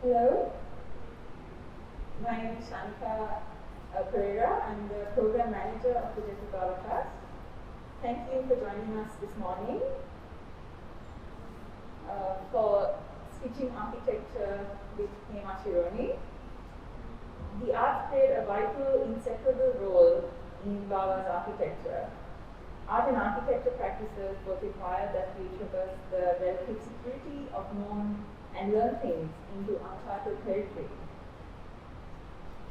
Hello, my name is Lanka Pereira. I'm the program manager of the Bawa class. Thank you for joining us this morning for Stitching Architecture with Hema Shironi. The arts played a vital, inseparable role in Bawa's architecture. Art and architecture practices both require that we traverse the relative security of known and learn things into uncharted territory,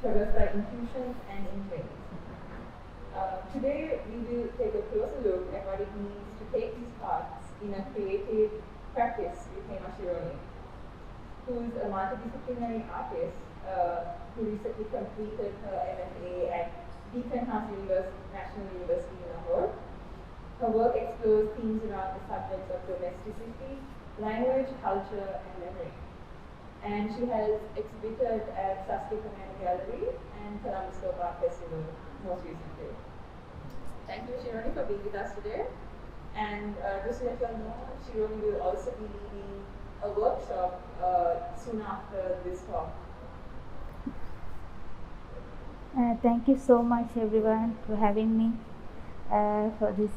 traversed by intuitions and inklings. Today, we will take a closer look at what it means to take these paths in a creative practice with Hema Shironi, who is a multidisciplinary artist who recently completed her MFA at National University in Lahore. Her work explores themes around the subjects of domesticity, language, culture, and memory. And she has exhibited at Saskia Command Gallery and Columbus Art Festival most recently. Thank you, Shironi, for being with us today. And just to let you all know, Shironi will also be leading a workshop soon after this talk. Thank you so much, everyone, for having me for this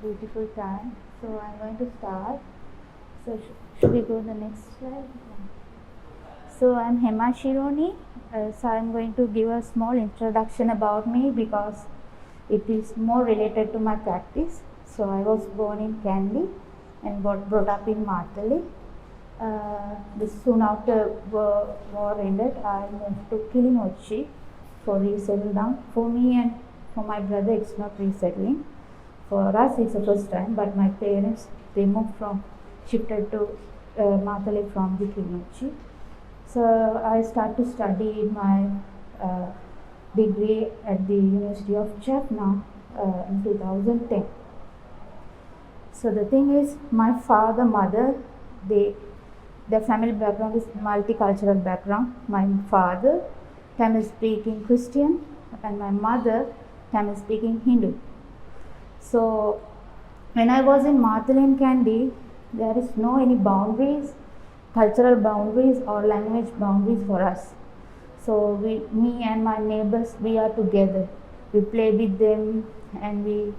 beautiful time. So I'm going to start. So should we go to the next slide? So I'm Hema Shironi. So I'm going to give a small introduction about me because it is more related to my practice. So I was born in Kandy and brought up in Martali. Soon after war ended, I moved to Kilinochi for resettling down. For me and for my brother, it's not resettling. For us, it's the first time. But my parents, they shifted to Martali from the Kilinochi. So I started to study my degree at the University of Jaffna in 2010. So the thing is, my father, mother, their family background is multicultural background. My father, Tamil speaking Christian, and my mother, Tamil speaking Hindu. So when I was in Martali and Kandy, there is no any boundaries, cultural boundaries or language boundaries for us. So me and my neighbors, we are together. We play with them and we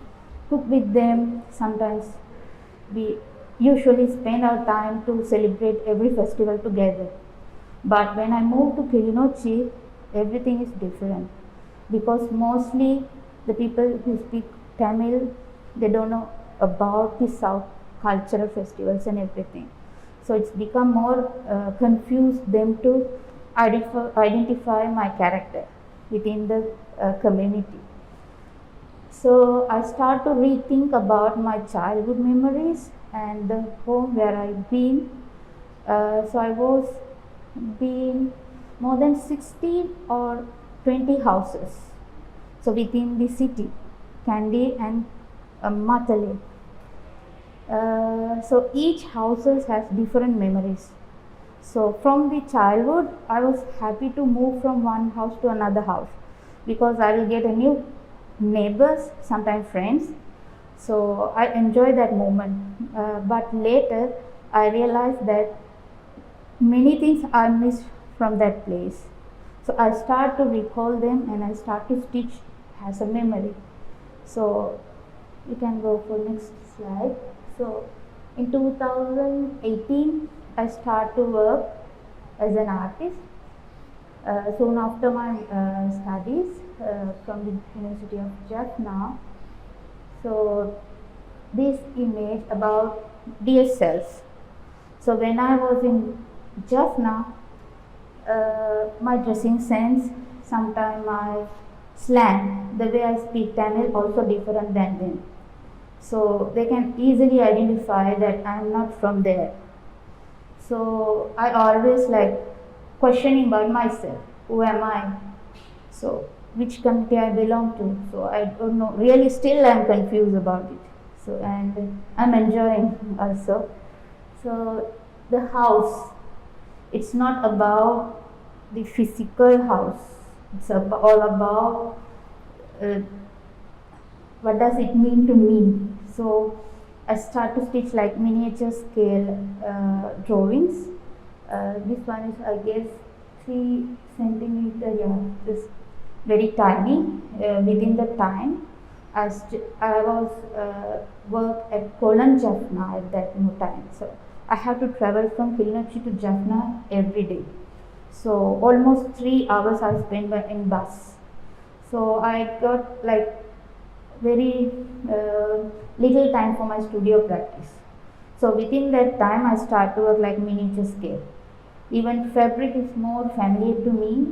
cook with them. Sometimes we usually spend our time to celebrate every festival together. But when I moved to Kilinochi, everything is different because mostly the people who speak Tamil, they don't know about the South cultural festivals and everything. So it's become more confused them to identify my character within the community. So I start to rethink about my childhood memories and the home where I've been. So I was been more than 16 or 20 houses. So within the city, Kandy and Matale. So each houses has different memories. So from the childhood, I was happy to move from one house to another house because I will get a new neighbors, sometimes friends. So I enjoy that moment. But later, I realized that many things are missed from that place. So I start to recall them and I start to stitch as a memory. So you can go for next slide. So in 2018, I start to work as an artist. Soon after my studies from the University of Jaffna. So this image about DSLs. So when I was in Jaffna, my dressing sense, sometimes my slang, the way I speak Tamil also different than them. So they can easily identify that I am not from there. So I always like questioning about myself, who am I? So which community I belong to? So I don't know, really still I am confused about it. So and I'm enjoying also. So the house, it's not about the physical house, it's all about what does it mean to me. So I start to stitch like miniature scale drawings This one is, I guess, 3 centimeter. Yeah, this very tiny. Within the time, I was worked at Kolan Jaffna at that time. So I have to travel from Kilinochchi to Jaffna every day. So almost 3 hours I spent in bus. So I got like very little time for my studio practice. So within that time I start to work like miniature scale. Even fabric is more familiar to me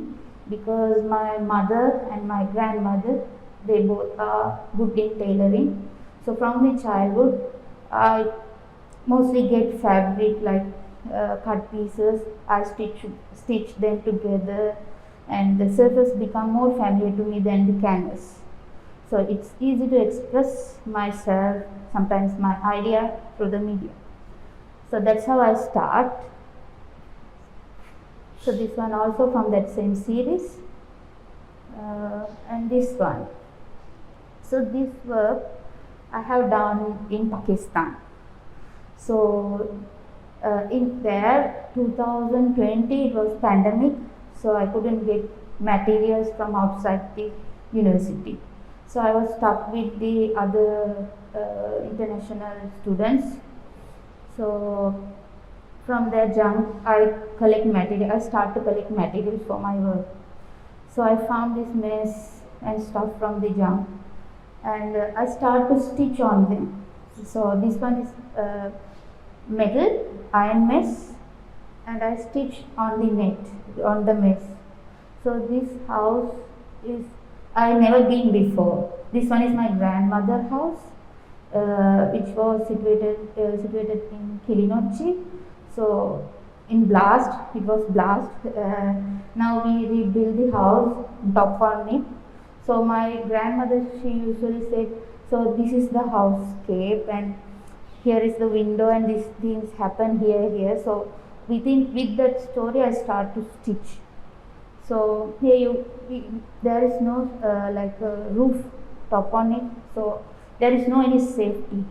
because my mother and my grandmother, they both are good in tailoring. So from the childhood I mostly get fabric like cut pieces, I stitch them together, and the surface become more familiar to me than the canvas. So it's easy to express myself, sometimes my idea through the medium. So that's how I start. So this one also from that same series, and this one. So this work I have done in Pakistan. So in there 2020 it was pandemic, so I couldn't get materials from outside the university. So I was stuck with the other international students. So from their junk I collect material. I start to collect materials for my work. So I found this mess and stuff from the junk, and I start to stitch on them. So this one is metal iron mesh, and I stitch on the net, on the mesh. So this house is I never been before. This one is my grandmother's house, which was situated in Kilinochchi. So in blast, it was blast. Now we rebuild the house, top on it. So my grandmother, she usually said, so this is the housecape, and here is the window, and these things happen here. So with that story I start to stitch. So here there is no like a roof top on it, so there is no any safety.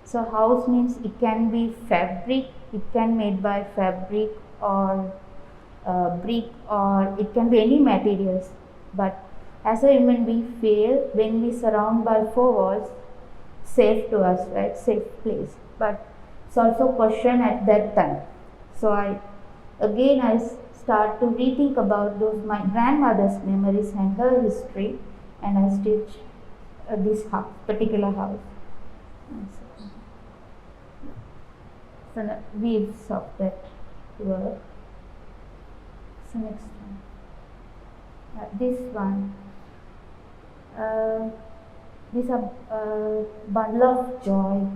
So house means it can be fabric, it can made by fabric or brick, or it can be any materials. But as a human we feel when we surround by 4 walls, safe to us, right? Safe place. But it's also question at that time. So I start to rethink about those my grandmother's memories and her history, and I stitch this house, particular house. So weaves of that work. So next one, this one. These are bundle of joy.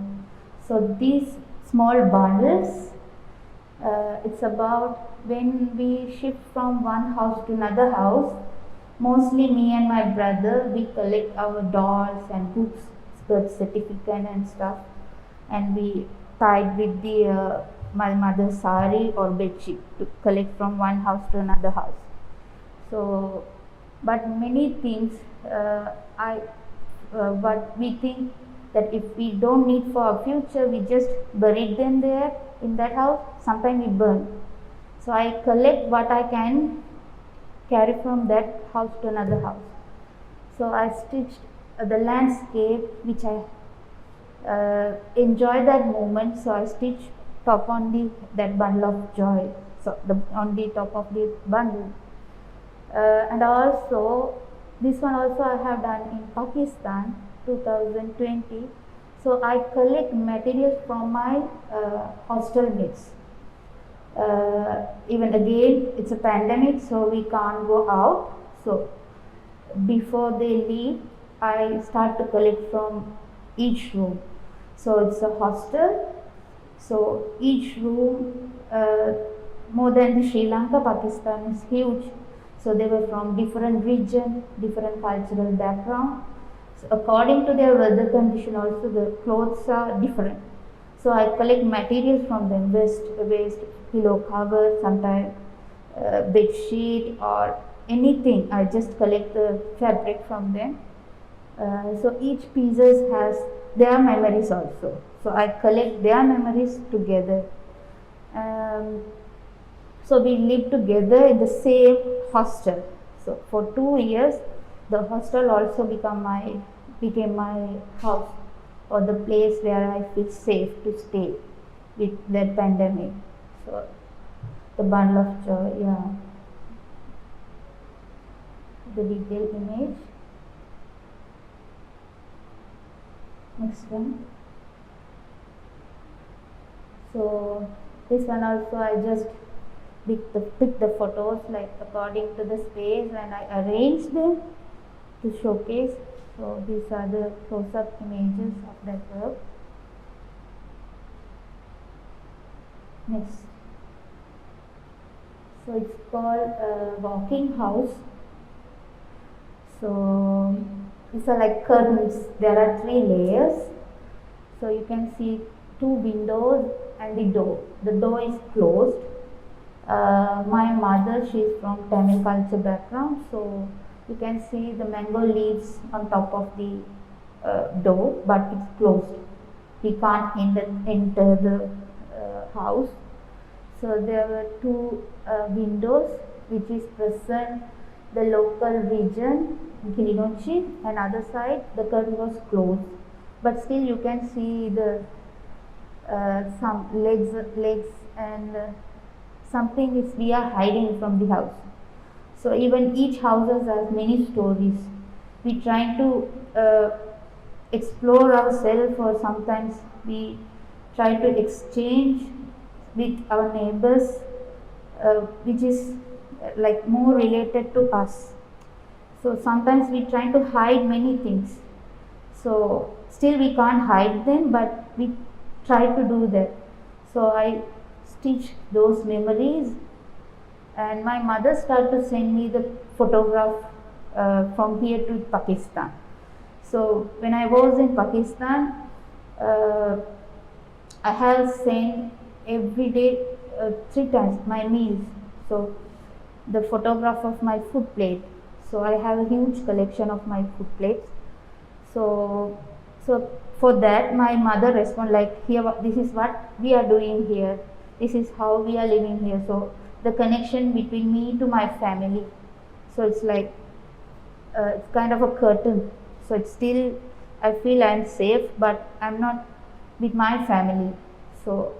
So these small bundles, it's about when we shift from one house to another house. Mostly me and my brother, we collect our dolls and books, birth certificate and stuff, and we tied with the my mother's sari or bedsheet to collect from one house to another house. So, but many things what we think that if we don't need for our future, we just buried them there in that house. Sometimes we burn. So I collect what I can carry from that house to another house. So I stitched the landscape, which I enjoy that moment. So I stitch top on that bundle of joy. So on the top of the bundle, and also this one also I have done in Pakistan 2020. So I collect materials from my hostel mates. Even again it's a pandemic, so we can't go out. So before they leave, I start to collect from each room. So it's a hostel. So each room, more than the Sri Lanka, Pakistan is huge. So they were from different region, different cultural background. So according to their weather condition also the clothes are different. So I collect materials from them, vest, pillow cover, sometimes bed sheet or anything. I just collect the fabric from them. So each pieces has their memories also. So I collect their memories together. So we lived together in the same hostel. So for 2 years, the hostel also became my house, or the place where I feel safe to stay with the pandemic. So the bundle of joy, yeah. The detailed image. Next one. So this one also I just pick the photos like according to the space, and I arranged them to showcase. So these are the close-up images of that work. Next. So it's called walking house. So these are like curtains. There are 3 layers. So you can see 2 windows and the door. The door is closed. My mother, she is from Tamil culture background, so you can see the mango leaves on top of the door, but it's closed. We can't enter the house. So there were 2 windows which is present the local region, Kilinochi, and other side the curtain was closed. But still you can see the some legs and something is we are hiding from the house. So even each houses has many stories. We try to explore ourselves, or sometimes we try to exchange with our neighbors, which is like more related to us. So sometimes we try to hide many things. So still we can't hide them, but we try to do that. So I stitch those memories, and my mother started to send me the photograph from here to Pakistan. So when I was in Pakistan, I have sent every day 3 times my meals. So the photograph of my food plate. So I have a huge collection of my food plates. So for that my mother responded like, here, this is what we are doing here. This is how we are living here. So the connection between me to my family. So it's like it's kind of a curtain. So it's still I feel I'm safe, but I'm not with my family. So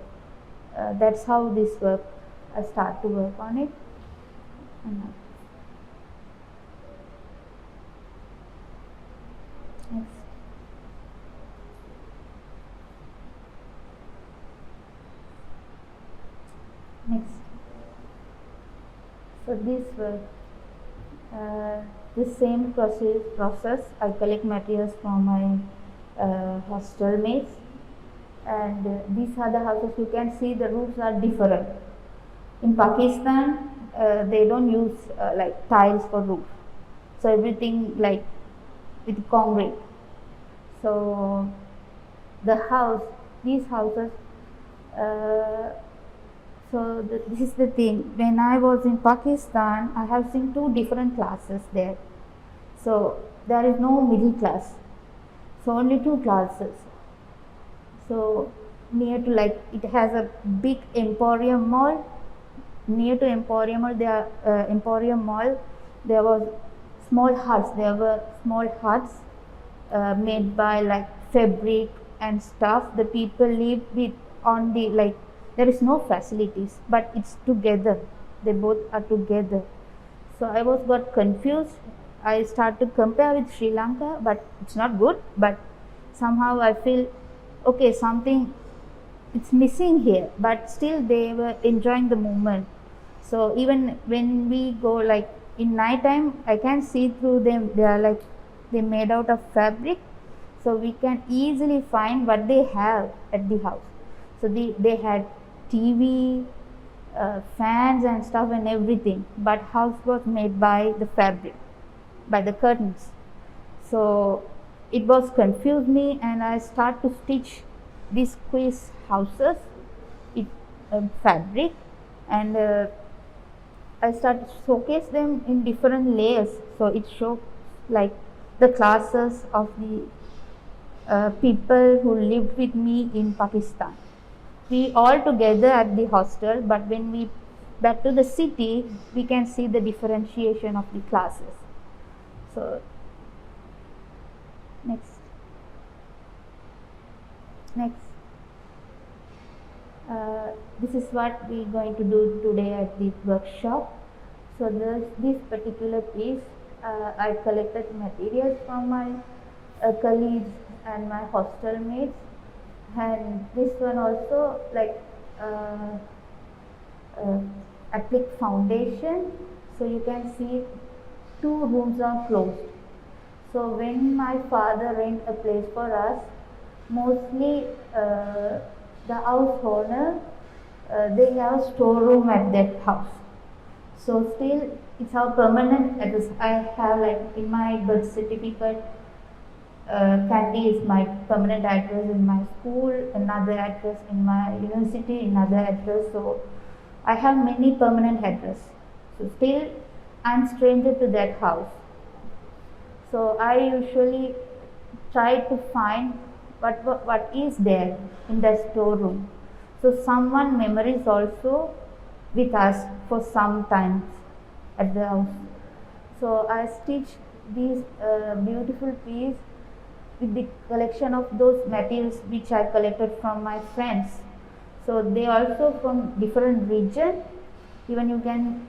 that's how this work. I start to work on it. Next. Next. So this work, the same process. I collect materials from my hostel mates, and these are the houses. You can see the roofs are different. In Pakistan, they don't use like tiles for roof, so everything like with concrete. So these houses. This is the thing. When I was in Pakistan, I have seen 2 different classes there. So there is no middle class. So only 2 classes. So near to like it has a big Emporium Mall. Near to Emporium Mall, there was small huts. There were small huts made by like fabric and stuff. The people live with on the like. There is no facilities, but it's together. They both are together. So I got confused. I started to compare with Sri Lanka, but it's not good. But somehow I feel okay, something it's missing here. But still they were enjoying the moment. So even when we go like in night time, I can see through them. They are like they made out of fabric, so we can easily find what they have at the house. So they had TV, fans and stuff and everything, but house was made by the fabric, by the curtains. So it was confused me, and I start to stitch these quiz houses with fabric, and I start to showcase them in different layers. So it shows like the classes of the people who lived with me in Pakistan. We all together at the hostel, but when we back to the city, we can see the differentiation of the classes. So next. This is what we are going to do today at the workshop. So this particular piece, I collected materials from my colleagues and my hostel mates, and this one also like applique foundation. So you can see two rooms are closed. So when my father rent a place for us, mostly the house owner, they have a storeroom at that house. So still it's our permanent address. I have like in my birth certificate, Kandy is my permanent address in my school, another address in my university, another address. So I have many permanent address. So still I'm stranger to that house. So I usually try to find what is there in the storeroom. So someone memories also with us for some times at the house. So I stitch these beautiful piece with the collection of those materials which I collected from my friends. So they also from different region. Even you can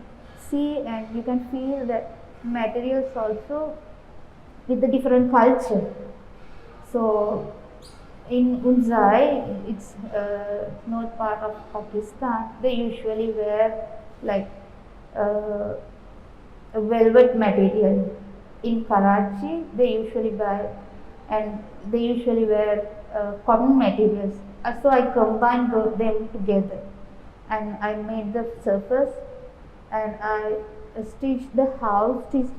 see and you can feel that materials also with the different culture. So in Unzai, it's north part of Pakistan, they usually wear like a velvet material. In Karachi, they usually wear cotton materials. So I combined them together, and I made the surface, and I stitched the house. This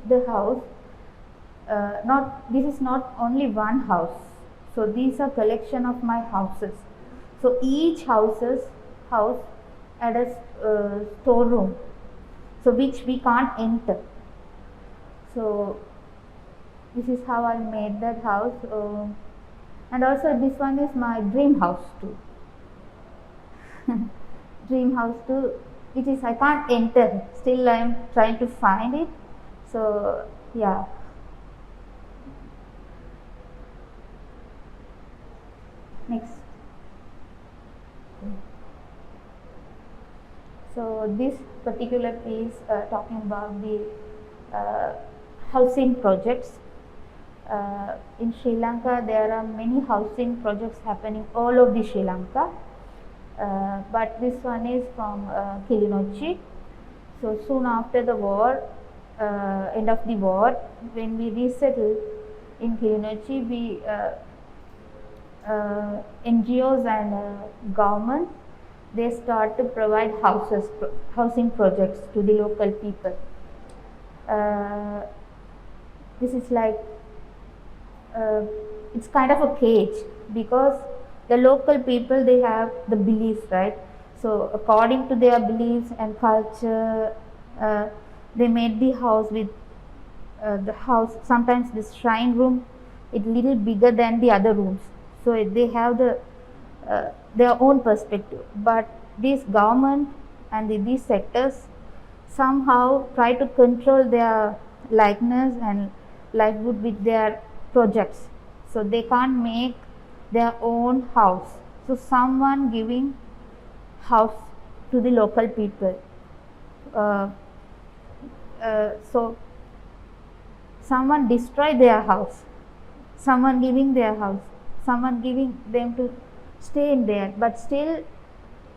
is not only one house. So these are collection of my houses. So each house had a storeroom, so which we can't enter. So this is how I made that house, and also this one is my dream house too. Dream house too. It is I can't enter. Still I am trying to find it. So yeah. Next. So this particular piece talking about the housing projects. In Sri Lanka, there are many housing projects happening all over Sri Lanka, but this one is from Kilinochchi. So soon after the war, end of the war, when we resettled in Kilinochchi, we NGOs and government, they start to provide housing projects to the local people. This is like it's kind of a cage, because the local people, they have the beliefs, right? So according to their beliefs and culture, they made the house with the house. Sometimes this shrine room is little bigger than the other rooms. So they have their own perspective. But this government and these sectors somehow try to control their likeness and livelihood with their projects. So they can't make their own house. So someone giving house to the local people. So someone destroy their house, someone giving their house, someone giving them to stay in there, but still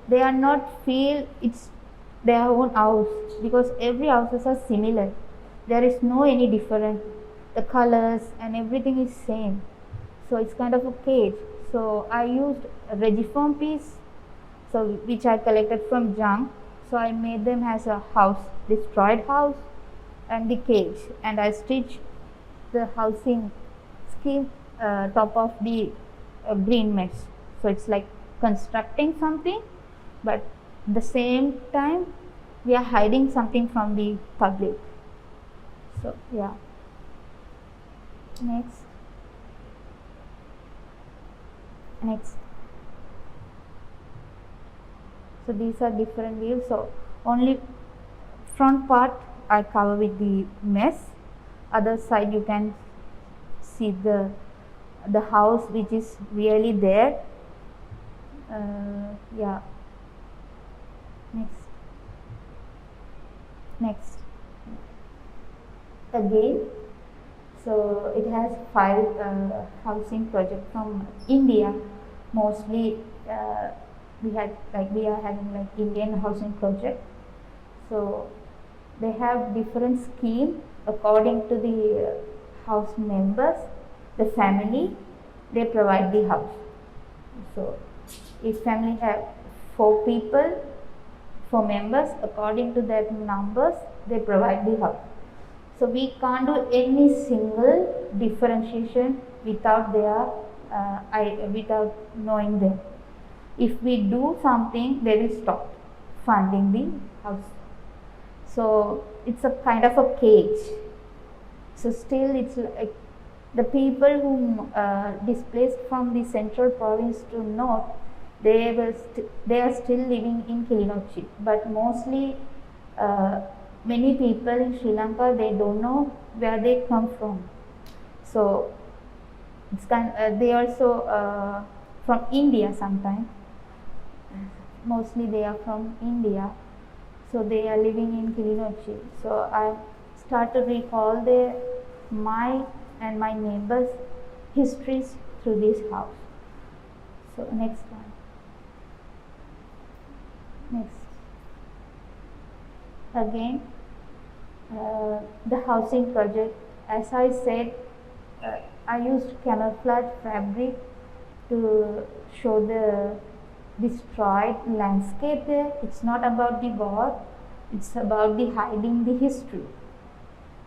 they are not feel it's their own house, because every houses are similar. There is no any different. The colors and everything is same. So it's kind of a cage. So I used a regiform piece, so which I collected from junk. So I made them as a house, destroyed house, and the cage, and I stitched the housing scheme top of the green mesh. So it's like constructing something, but at the same time we are hiding something from the public. So yeah. Next. So these are different views. So Only front part I cover with the mess. Other side you can see the house which is really there. Yeah. Next. Again, so it has 5 housing projects from India. Mostly we are having like Indian housing project. So they have different scheme according to the house members, the family, they provide the house. So if family have 4 people, 4 members, according to their numbers, they provide the house. So we can't do any single differentiation without without knowing them. If we do something, they will stop funding the house. So it's a kind of a cage. So still it's like the people who displaced from the central province to north, they are still living in Kilinochchi, but mostly many people in Sri Lanka, they don't know where they come from. So it's they also from India sometimes. Mostly they are from India, so they are living in Kilinochchi. So I start to recall my and my neighbors' histories through this house. So next one. Again, the housing project. As I said, I used camouflage fabric to show the destroyed landscape there. It's not about the war, it's about the hiding the history.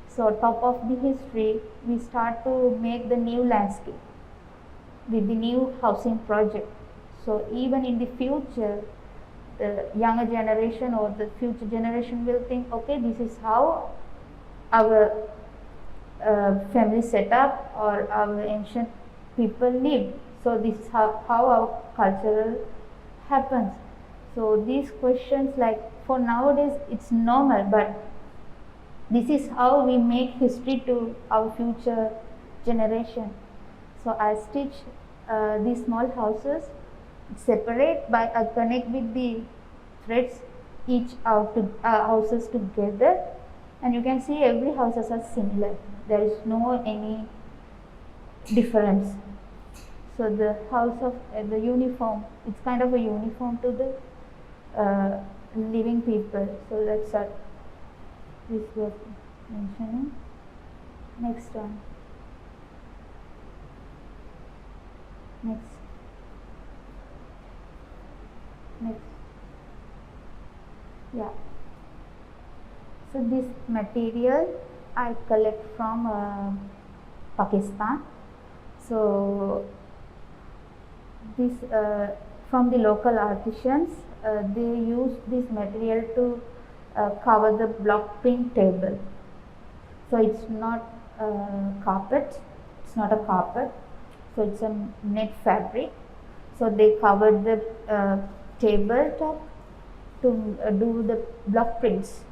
So top of the history, we start to make the new landscape with the new housing project. So even in the future, the younger generation or the future generation will think, okay, this is how our family set up or our ancient people lived. So this is how our cultural happens. So these questions, like for nowadays it's normal, but this is how we make history to our future generation. So I stitch these small houses separate, by I connect with the threads each houses together, and you can see every houses are similar. There is no any difference. So the house of the uniform, it's kind of a uniform to the living people. So that's what this was mentioning. Next one. Next. Yeah. So this material I collect from Pakistan. So this from the local artisans, they use this material to cover the block print table. So it's not carpet. It's not a carpet. So it's a net fabric. So they covered the tabletop to do the block prints.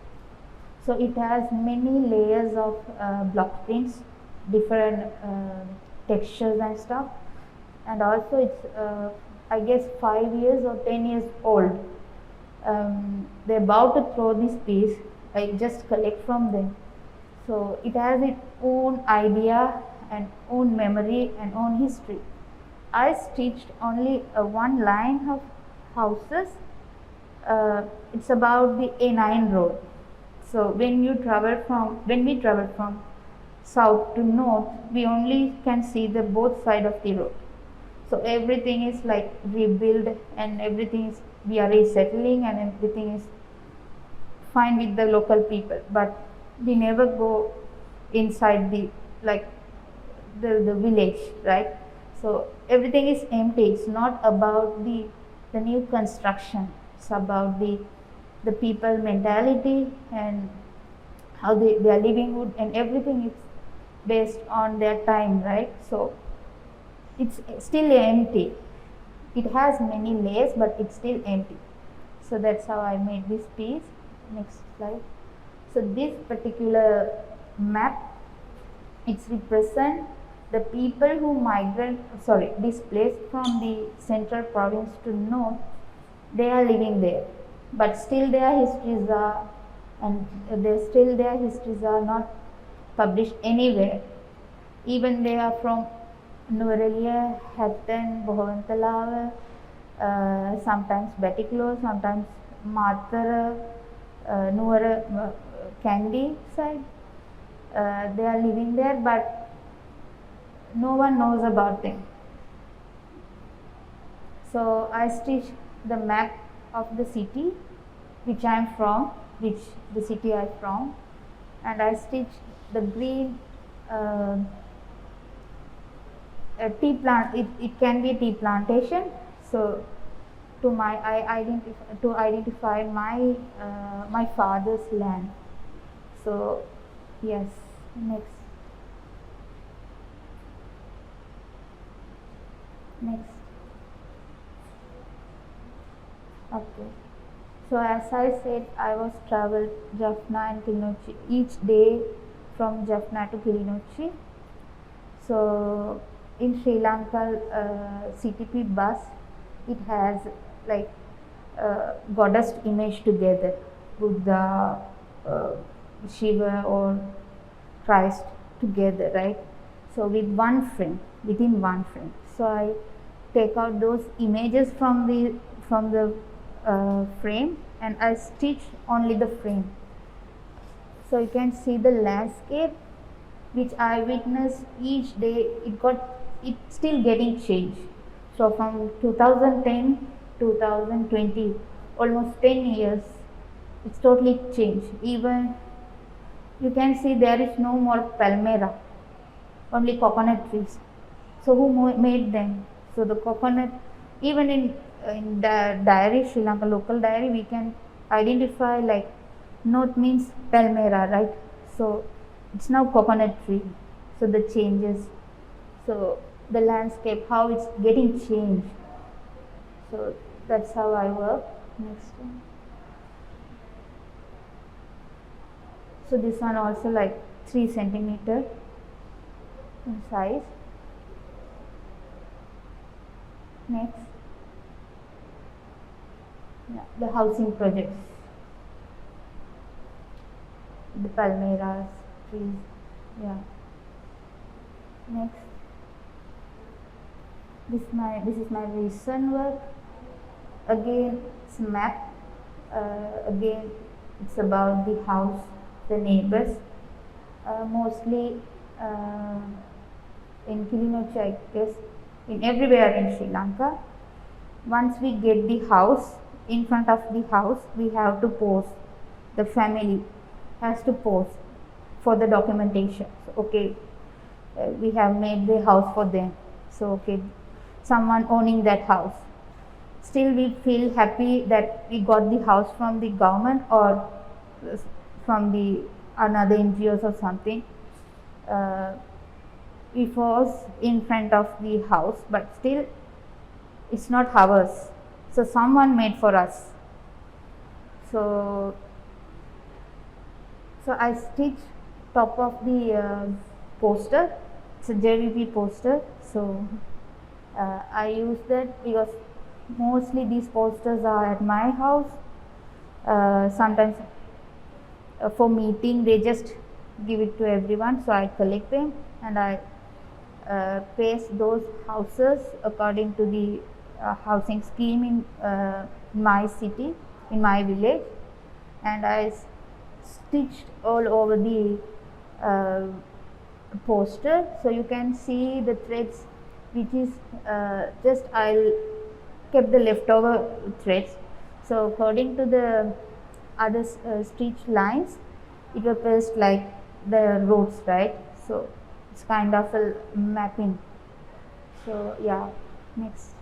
So it has many layers of block prints, different textures and stuff. And also it's I guess 5 years or 10 years old. They're about to throw this piece. I just collect from them. So it has its own idea and own memory and own history. I stitched only one line of houses. It's about the A9 road. So when we travel from south to north, we only can see the both side of the road. So everything is like rebuilt, and everything is, we are resettling, and everything is fine with the local people. But we never go inside the village, right? So everything is empty. It's not about the new construction. It's about the people mentality and how they are living, and everything is based on their time, right? So it's still empty. It has many layers, but it's still empty. So that's how I made this piece. Next slide. So this particular map, it's represent the people who displaced from the central province to north. They are living there, but still their histories are, their histories are not published anywhere. Even they are from Nuvarelia, Hatton, Bhavantalawa, sometimes Batiklo, sometimes Matara, Nuvara, Kandy side. They are living there, but no one knows about them. So I stitched the map of the city which I am from, which the city I am from, and I stitched the green tea plant. It can be a tea plantation. So to identify my my father's land. So yes, next. Okay. So as I said, I was traveled Jaffna and Kilinochchi each day from Jaffna to Kilinochchi. So in Sri Lanka, CTP bus, it has like goddess image together, Buddha, Shiva or Christ together, right? So within one frame. So I take out those images from the frame and I stitch only the frame. So you can see the landscape which I witness each day. It's still getting changed. So from 2010 2020, almost 10 years, it's totally changed. Even you can see there is no more palmera, only coconut trees. So who made them? So the coconut, even in the diary, Sri Lanka local diary, we can identify like north means palmera, right? So it's now coconut tree. So the changes, so the landscape, how it's getting changed. So that's how I work. Next one. So this one also like 3 centimeter in size. Next. Yeah, the housing projects. The palmeras, trees. Yeah. Next. This is my recent work. Again, it's a map. Again, it's about the house, the neighbors. Mostly in Kilinochchi, I guess, in everywhere in Sri Lanka. Once we get the house, in front of the house, we have to pose. The family has to pose for the documentation. So, okay, we have made the house for them. So, okay, someone owning that house. Still, we feel happy that we got the house from the government or from the another NGOs or something. We pose in front of the house, but still, it's not ours. So someone made for us. So I stitch top of the poster. It's a JVP poster. So I use that because mostly these posters are at my house. Sometimes for meeting they give it to everyone, so I collect them and I paste those houses according to the housing scheme in my city, in my village, and I stitched all over the poster. So you can see the threads, which is I'll kept the leftover threads. So according to the other stitch lines, it will paste like the roads, right? So it's kind of a mapping. So yeah, next.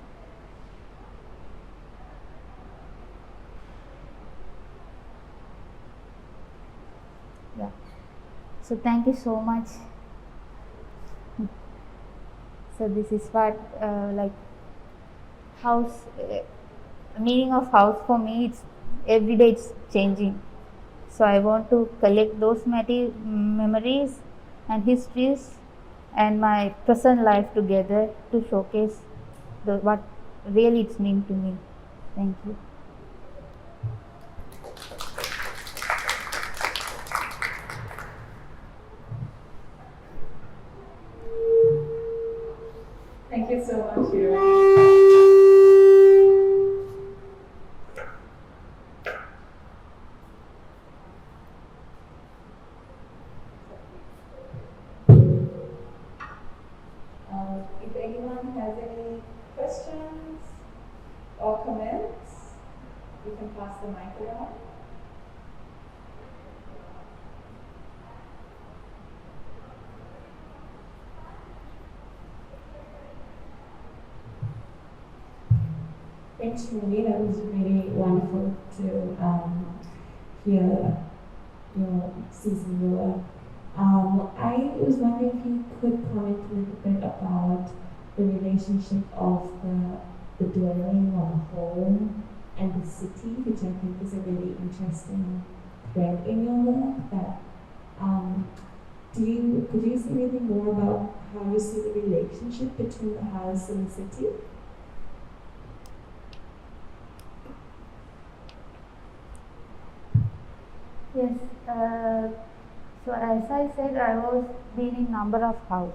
Yeah. So thank you so much. So this is what like house meaning of house for me. It's every day it's changing. So I want to collect those memories and histories and my present life together to showcase what really it's mean to me. Thank you. Thank you so much, Shironi. If anyone has any questions or comments, you can pass the mic around. Thanks, Shirley. That was really wonderful to hear your season ruler. I was wondering if you could comment a little bit about the relationship of the dwelling or the home and the city, which I think is a really interesting thread in your work. That could you say anything more about how you see the relationship between the house and the city? Yes. So as I said, I was been in number of house.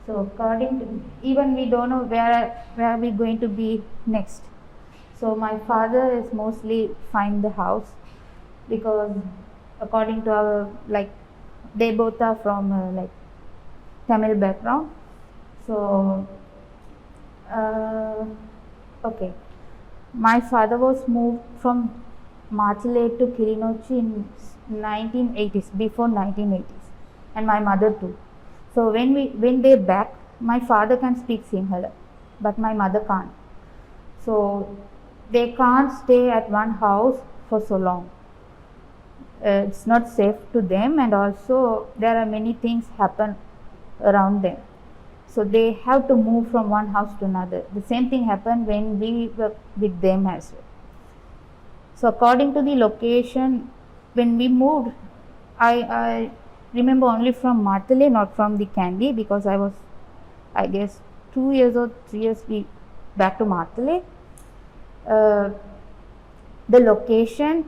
So according to, even we don't know where we going to be next. So my father is mostly find the house because according to our they both are from Tamil background. So okay, my father was moved from Marchale to Kilinochi in 1980s, before 1980s, and my mother too. So when they back, my father can speak Sinhala, but my mother can't. So they can't stay at one house for so long. It's not safe to them, and also there are many things happen around them. So they have to move from one house to another. The same thing happened when we were with them as well. So according to the location, when we moved, I remember only from Martale, not from the Kandy, because I was, I guess, 2 years or 3 years back to Martale. The location,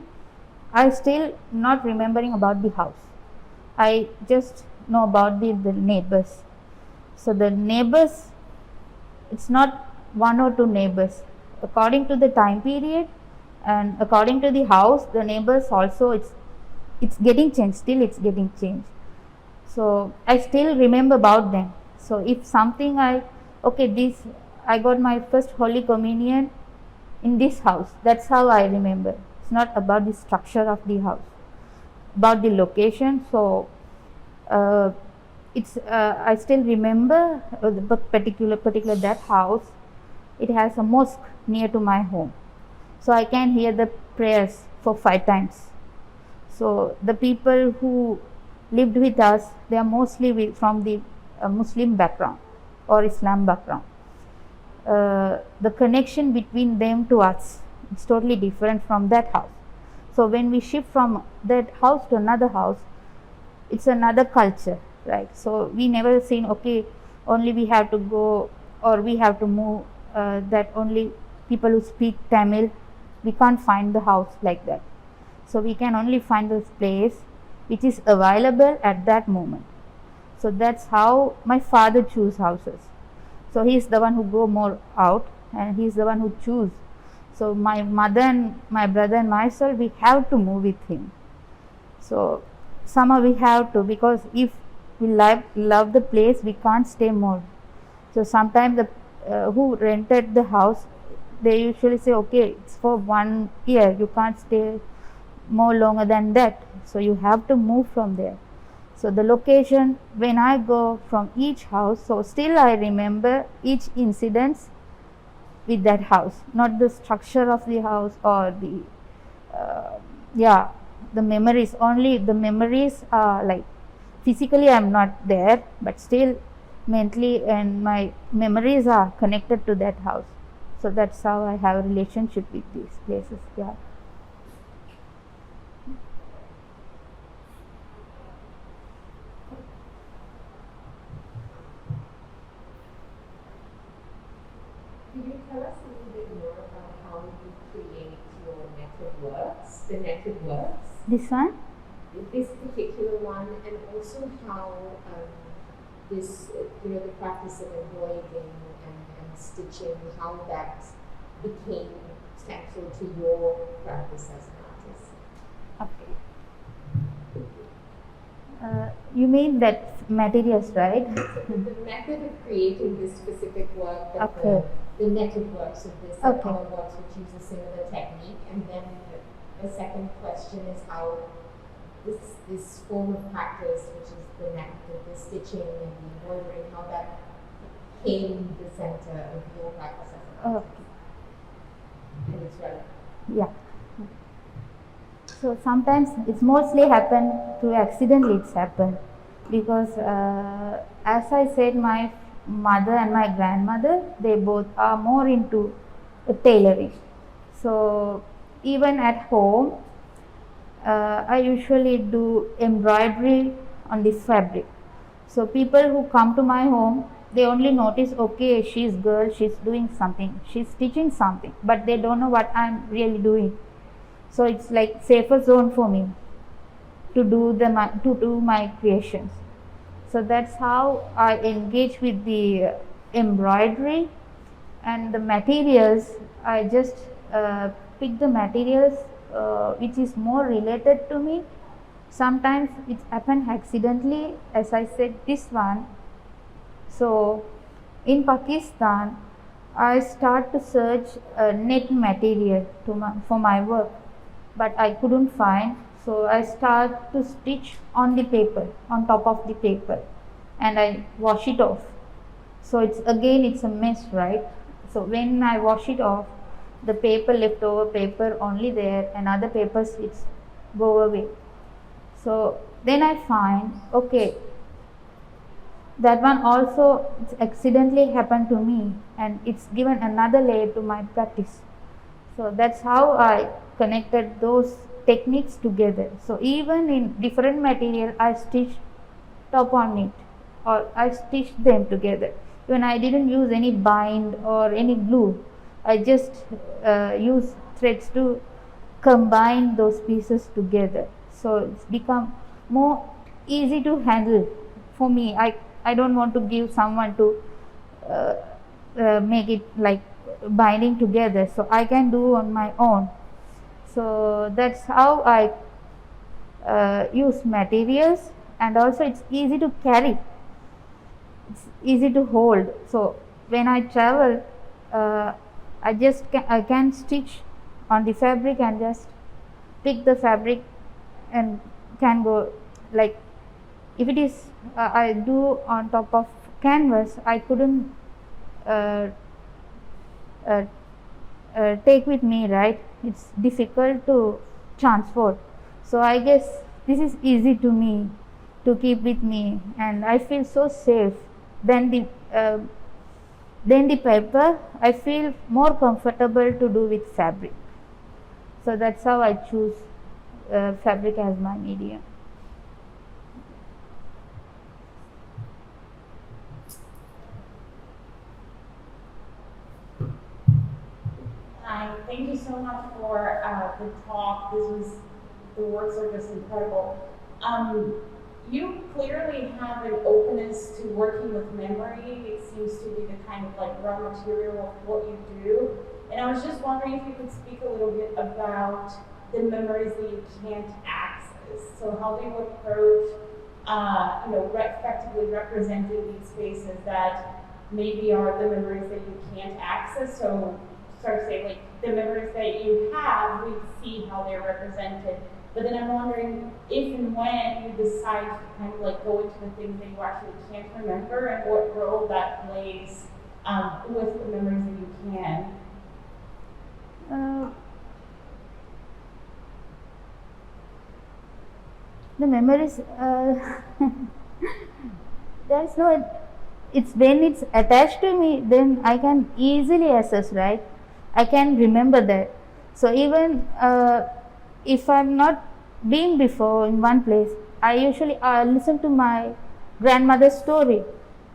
I still not remembering about the house. I just know about the neighbors. So the neighbors, it's not one or two neighbors. According to the time period and according to the house, the neighbors also, it's getting changed. Still, it's getting changed. So I still remember about them. So if something I got my first Holy Communion in this house. That's how I remember. It's not about the structure of the house, about the location. So I still remember the particular that house. It has a mosque near to my home, so I can hear the prayers for 5 times. So the people who lived with us, they are mostly from the Muslim background or Islam background. The connection between them to us, it's totally different from that house. So when we shift from that house to another house, it's another culture, right? So we never seen, only we have to go or we have to move, that only people who speak Tamil, we can't find the house like that. So we can only find this place which is available at that moment. So that's how my father choose houses. So he is the one who go more out, and he is the one who choose. So my mother and my brother and myself, we have to move with him. So somehow we have to, because if we love the place, we can't stay more. So sometimes the who rented the house, they usually say, it's for 1 year, you can't stay more longer than that. So you have to move from there. So the location, when I go from each house, so still I remember each incident with that house, not the structure of the house or the the memories. Only the memories are like physically I'm not there, but still mentally and my memories are connected to that house. So that's how I have a relationship with these places. of works, the netted works, This one? this particular one, and also how this, the practice of embroidering and stitching, how that became central to your practice as an artist. Okay. You mean that materials, right? The method of creating this specific work, that Okay. the netted works of this, Okay. color works which use a similar technique, and then the second question is how this form of practice, which is the stitching and the embroidering, how that became the center of your practice as an artist. Okay. And it's relevant. Yeah. So sometimes it's mostly happen to accidentally it's happened because as I said, my mother and my grandmother, they both are more into tailoring. So even at home, I usually do embroidery on this fabric. So people who come to my home, they only notice, okay, she's girl, she's doing something, she's stitching something, but they don't know what I'm really doing. So it's like safer zone for me to do my creations. So that's how I engage with the embroidery and the materials. I just pick the materials which is more related to me. Sometimes it happened accidentally, as I said, this one. So in Pakistan, I start to search net material for my work, but I couldn't find. So I start to stitch on the paper, on top of the paper, and I wash it off. So it's a mess, right? So when I wash it off, the paper, leftover paper only there, and other papers it's go away. So then I find, okay, that one also accidentally happened to me, and it's given another layer to my practice. So that's how I connected those techniques together. So even in different material, I stitched top on it, or I stitched them together. When I didn't use any bind or any glue, I just use threads to combine those pieces together. So it's become more easy to handle for me. I don't want to give someone to make it like binding together, so I can do on my own. So that's how I use materials, and also it's easy to carry, it's easy to hold. So when I travel, I can stitch on the fabric and just pick the fabric and can go. Like if it is I do on top of canvas, I couldn't take with me, right? It's difficult to transport. So I guess this is easy to me to keep with me, and I feel so safe. Then the paper, I feel more comfortable to do with fabric. So that's how I choose fabric as my medium. Thank you so much for the talk. The words are just incredible. You clearly have an openness to working with memory. It seems to be the kind of like raw material of what you do. And I was just wondering if you could speak a little bit about the memories that you can't access. So how do you approach, effectively representing these spaces that maybe are the memories that you can't access? So sort of say, like, the memories that you have, we see how they're represented. But then I'm wondering if and when you decide to kind of like go into the things that you actually can't remember, and what role that plays with the memories that you can. The memories, there's no, it's when it's attached to me, then I can easily access, right? I can remember that. So even if I'm not been before in one place, I usually listen to my grandmother's story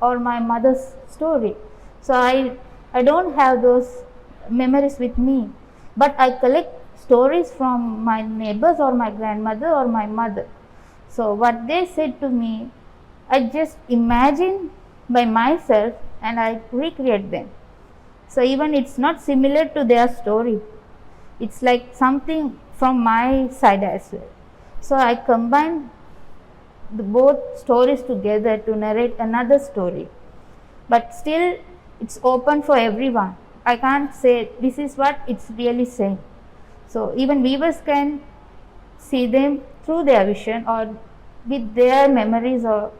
or my mother's story. So I don't have those memories with me, but I collect stories from my neighbors or my grandmother or my mother. So what they said to me, I just imagine by myself and I recreate them. So even it's not similar to their story, it's like something from my side as well. So I combine both stories together to narrate another story, but still it's open for everyone. I can't say this is what it's really saying. So even viewers can see them through their vision or with their memories or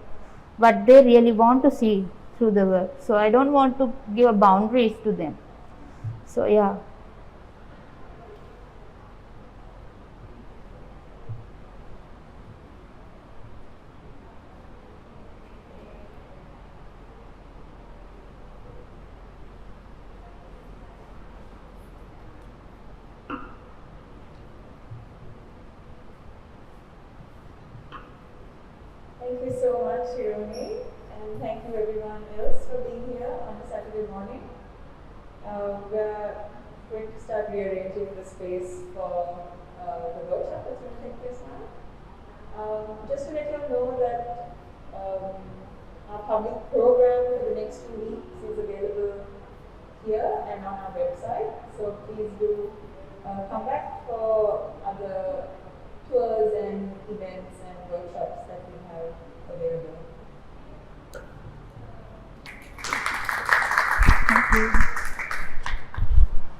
what they really want to see through the work. So I don't want to give boundaries to them. So yeah. Thank you so much, Shironi, and thank you everyone else for being here on a Saturday morning. We're going to start rearranging the space for the workshop that's going to take place now. Just to let you know that our public program for the next 2 weeks is available here and on our website. So please